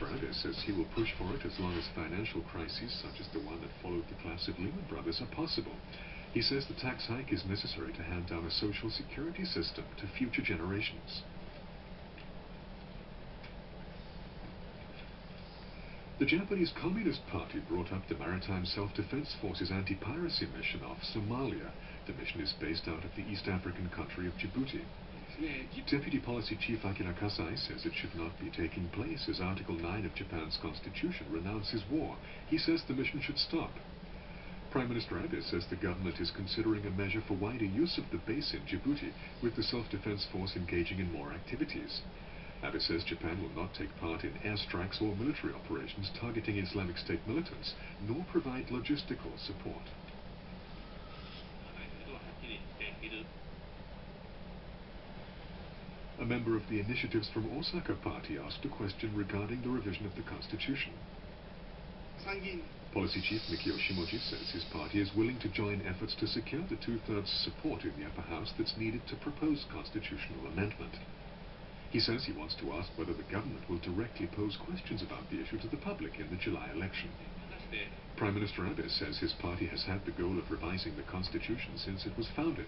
Minister Abe says he will push for it as long as financial crises such as the one that followed the collapse of Lehman Brothers are possible. He says the tax hike is necessary to hand down a social security system to future generations. The Japanese Communist Party brought up the Maritime Self-Defense Force's anti-piracy mission off Somalia. The mission is based out of the East African country of Djibouti. Deputy Policy Chief Akira Kasai says it should not be taking place as Article 9 of Japan's constitution renounces war. He says the mission should stop. Prime Minister Abe says the government is considering a measure for wider use of the base in Djibouti, with the self-defense force engaging in more activities. Abe says Japan will not take part in airstrikes or military operations targeting Islamic State militants, nor provide logistical support. A member of the Initiatives from Osaka party asked a question regarding the revision of the constitution. Policy Chief Mikio Shimoji says his party is willing to join efforts to secure the two-thirds support in the upper house that's needed to propose constitutional amendment. He says he wants to ask whether the government will directly pose questions about the issue to the public in the July election. Prime Minister Abe says his party has had the goal of revising the constitution since it was founded.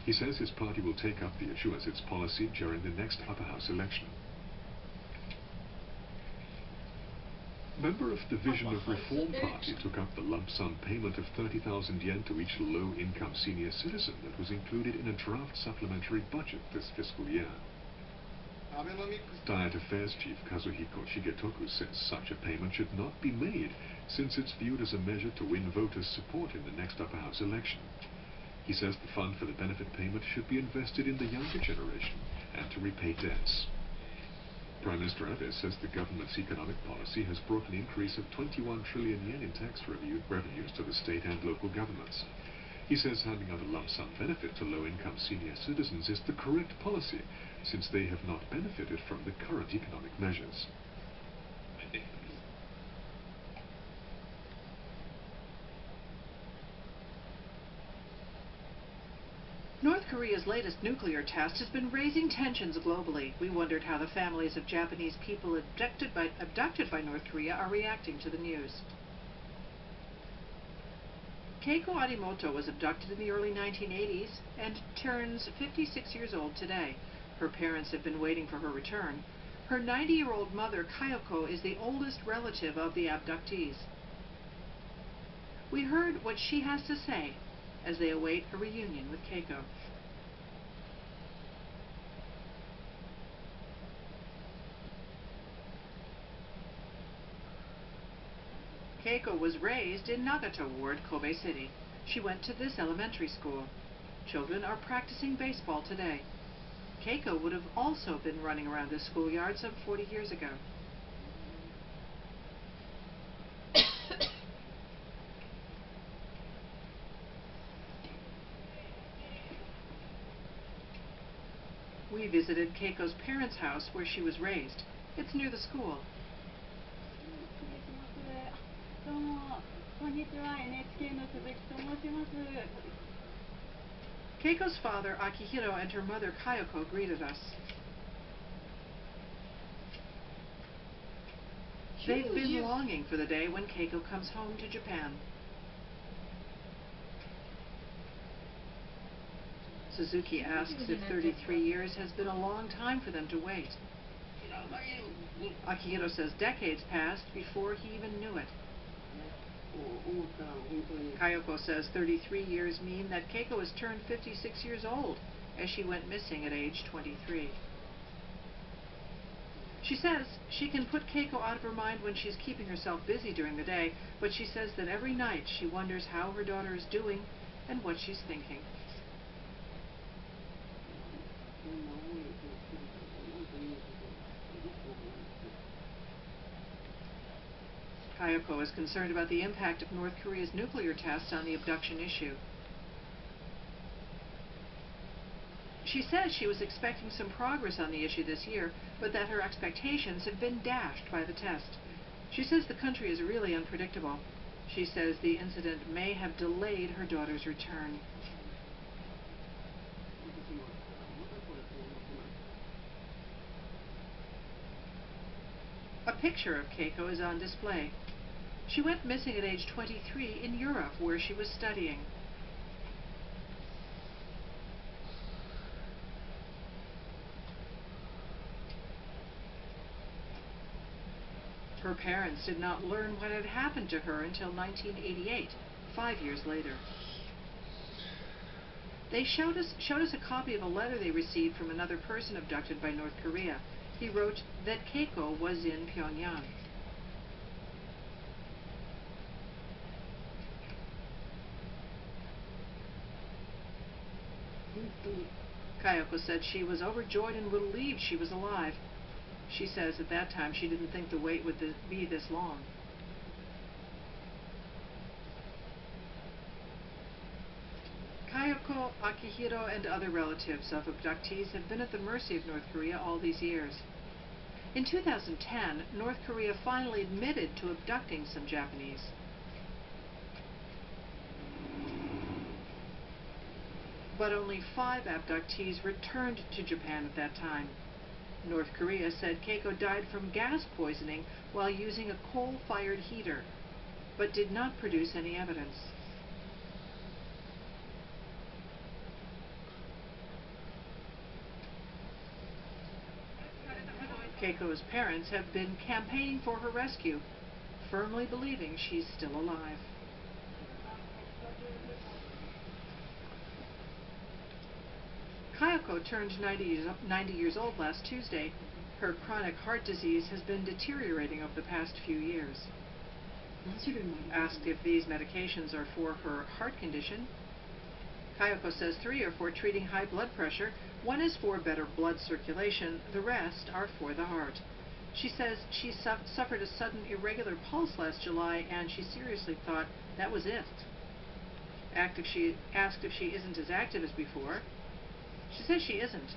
He says his party will take up the issue as its policy during the next upper house election. Member of the Vision of Reform Party took up the lump sum payment of 30,000 yen to each low-income senior citizen that was included in a draft supplementary budget this fiscal year. Diet Affairs Chief Kazuhiko Shigetoku says such a payment should not be made, since it's viewed as a measure to win voters' support in the next upper house election. He says the fund for the benefit payment should be invested in the younger generation and to repay debts. Prime Minister Abe says the government's economic policy has brought an increase of 21 trillion yen in tax revenues to the state and local governments. He says handing out a lump sum benefit to low-income senior citizens is the correct policy, since they have not benefited from the current economic measures. North Korea's latest nuclear test has been raising tensions globally. We wondered how the families of Japanese people abducted by North Korea are reacting to the news. Keiko Arimoto was abducted in the early 1980s and turns 56 years old today. Her parents have been waiting for her return. Her 90-year-old mother, Kayoko, is the oldest relative of the abductees. We heard what she has to say as they await a reunion with Keiko. Keiko was raised in Nagato Ward, Kobe City. She went to this elementary school. Children are practicing baseball today. Keiko would have also been running around this schoolyard some 40 years ago. We visited Keiko's parents' house where she was raised. It's near the school. Keiko's father, Akihiro, and her mother, Kayoko, greeted us. They've been longing for the day when Keiko comes home to Japan. Suzuki asks if 33 years has been a long time for them to wait. Akihiro says decades passed before he even knew it. Kayoko says 33 years mean that Keiko has turned 56 years old, as she went missing at age 23. She says she can put Keiko out of her mind when she's keeping herself busy during the day, but she says that every night she wonders how her daughter is doing and what she's thinking. Kayoko is concerned about the impact of North Korea's nuclear tests on the abduction issue. She says she was expecting some progress on the issue this year, but that her expectations have been dashed by the test. She says the country is really unpredictable. She says the incident may have delayed her daughter's return. A picture of Keiko is on display. She went missing at age 23 in Europe, where she was studying. Her parents did not learn what had happened to her until 1988, 5 years later. They showed us a copy of a letter they received from another person abducted by North Korea. He wrote that Keiko was in Pyongyang. Kayoko said she was overjoyed and relieved she was alive. She says at that time she didn't think the wait would be this long. Kayoko, Akihiro, and other relatives of abductees have been at the mercy of North Korea all these years. In 2010, North Korea finally admitted to abducting some Japanese. But only 5 abductees returned to Japan at that time. North Korea said Keiko died from gas poisoning while using a coal-fired heater, but did not produce any evidence. Keiko's parents have been campaigning for her rescue, firmly believing she's still alive. Kayoko turned 90 years old last Tuesday. Her chronic heart disease has been deteriorating over the past few years. Asked if these medications are for her heart condition, Kayoko says 3 are for treating high blood pressure, 1 is for better blood circulation, the rest are for the heart. She says she suffered a sudden irregular pulse last July and she seriously thought that was it. Asked if she isn't as active as before, she says she isn't.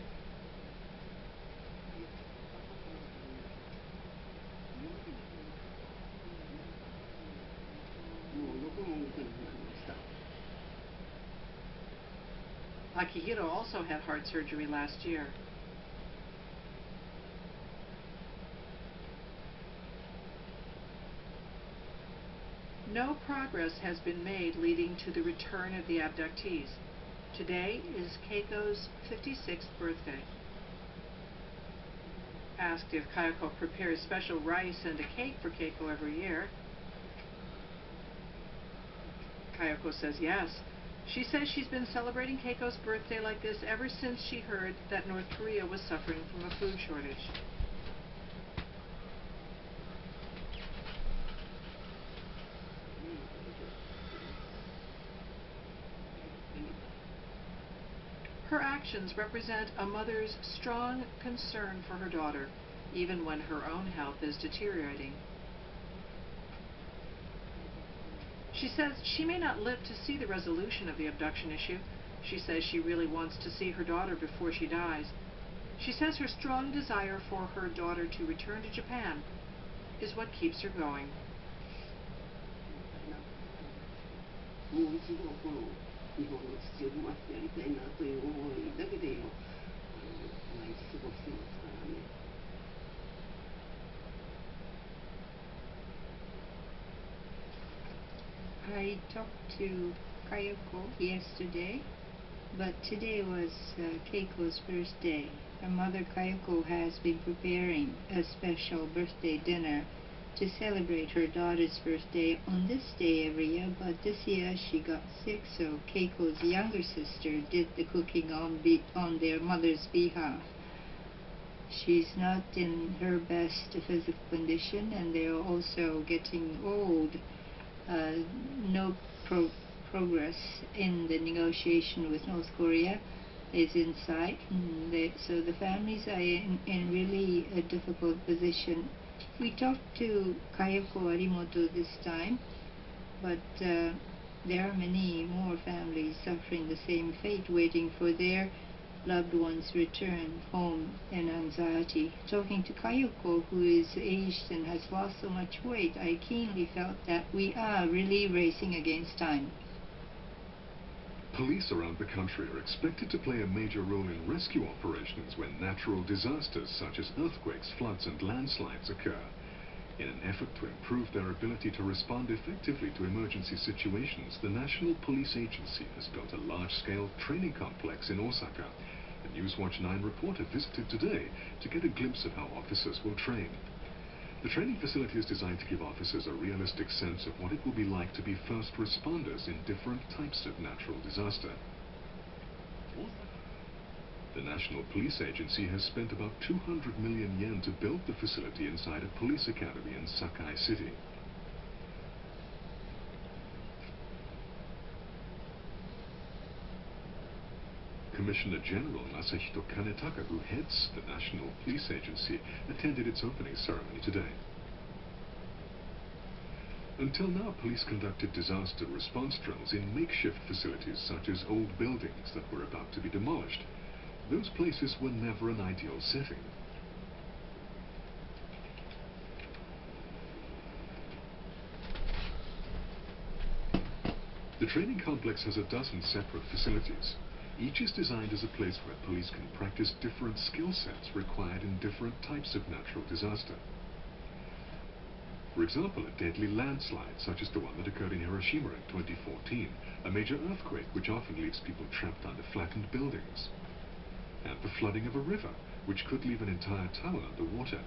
Akihiro also had heart surgery last year. No progress has been made leading to the return of the abductees. Today is Keiko's 56th birthday. Asked if Kayoko prepares special rice and a cake for Keiko every year, Kayoko says yes. She says she's been celebrating Keiko's birthday like this ever since she heard that North Korea was suffering from a food shortage. Her actions represent a mother's strong concern for her daughter, even when her own health is deteriorating. She says she may not live to see the resolution of the abduction issue. She says she really wants to see her daughter before she dies. She says her strong desire for her daughter to return to Japan is what keeps her going. I talked to Kayoko yesterday, but today was Keiko's birthday. Her mother Kayoko has been preparing a special birthday dinner to celebrate her daughter's birthday on this day every year, but this year she got sick, so Keiko's younger sister did the cooking on their mother's behalf. She's not in her best physical condition, and they're also getting old. No progress in the negotiation with North Korea is in sight. So the families are in really a difficult position. We talked to Kayoko Arimoto this time, but there are many more families suffering the same fate, waiting for their loved ones' return home in anxiety. Talking to Kayoko, who is aged and has lost so much weight, I keenly felt that we are really racing against time. Police around the country are expected to play a major role in rescue operations when natural disasters such as earthquakes, floods and landslides occur. In an effort to improve their ability to respond effectively to emergency situations, the National Police Agency has built a large-scale training complex in Osaka. A Newswatch 9 reporter visited today to get a glimpse of how officers will train. The training facility is designed to give officers a realistic sense of what it will be like to be first responders in different types of natural disaster. The National Police Agency has spent about 200 million yen to build the facility inside a police academy in Sakai City. Commissioner General Masahito Kanetaka, who heads the National Police Agency, attended its opening ceremony today. Until now, police conducted disaster response drills in makeshift facilities such as old buildings that were about to be demolished. Those places were never an ideal setting. The training complex has a dozen separate facilities. Each is designed as a place where police can practice different skill sets required in different types of natural disaster. For example, a deadly landslide, such as the one that occurred in Hiroshima in 2014, a major earthquake which often leaves people trapped under flattened buildings, and the flooding of a river, which could leave an entire town underwater.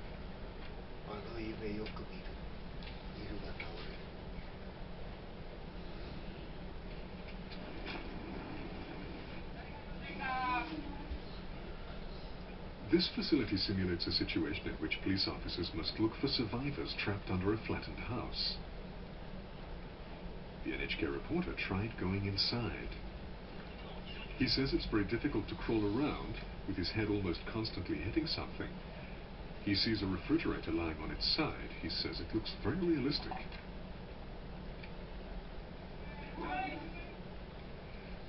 This facility simulates a situation in which police officers must look for survivors trapped under a flattened house. The NHK reporter tried going inside. He says it's very difficult to crawl around, with his head almost constantly hitting something. He sees a refrigerator lying on its side. He says it looks very realistic.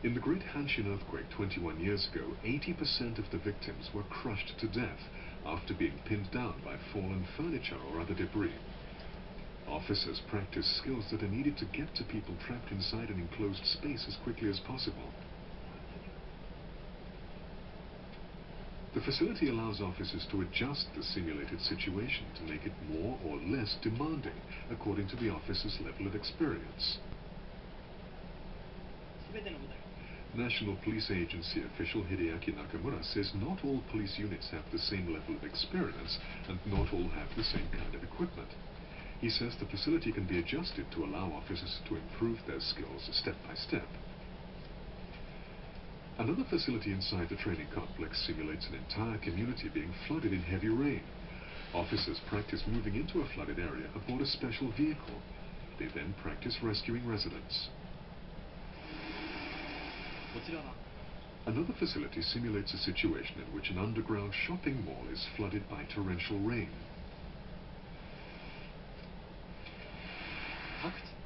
In the Great Hanshin earthquake 21 years ago, 80% of the victims were crushed to death after being pinned down by fallen furniture or other debris. Officers practice skills that are needed to get to people trapped inside an enclosed space as quickly as possible. The facility allows officers to adjust the simulated situation to make it more or less demanding according to the officer's level of experience. National Police Agency official Hideaki Nakamura says not all police units have the same level of experience and not all have the same kind of equipment. He says the facility can be adjusted to allow officers to improve their skills step by step. Another facility inside the training complex simulates an entire community being flooded in heavy rain. Officers practice moving into a flooded area aboard a special vehicle. They then practice rescuing residents. Another facility simulates a situation in which an underground shopping mall is flooded by torrential rain.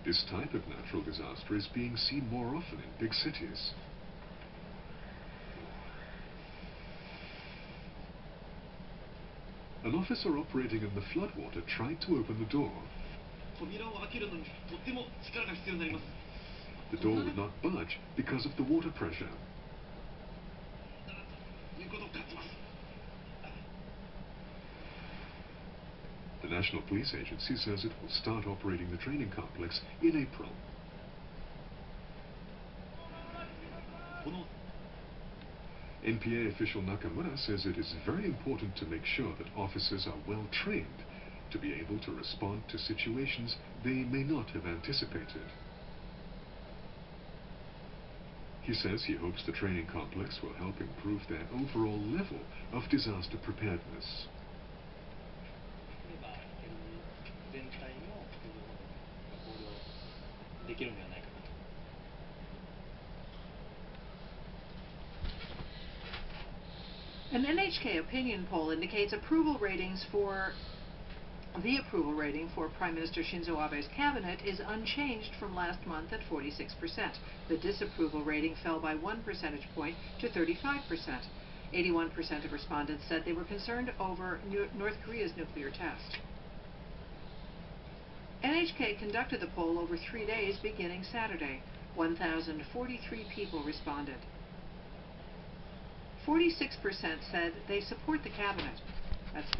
This type of natural disaster is being seen more often in big cities. An officer operating in the floodwater tried to open the door. The door would not budge because of the water pressure. The National Police Agency says it will start operating the training complex in April. NPA official Nakamura says it is very important to make sure that officers are well trained to be able to respond to situations they may not have anticipated. He says he hopes the training complex will help improve their overall level of disaster preparedness. An NHK opinion poll indicates the approval rating for Prime Minister Shinzo Abe's cabinet is unchanged from last month at 46%. The disapproval rating fell by 1 percentage point to 35%. 81% of respondents said they were concerned over North Korea's nuclear test. NHK conducted the poll over 3 days beginning Saturday. 1,043 people responded. 46% said they support the cabinet. That's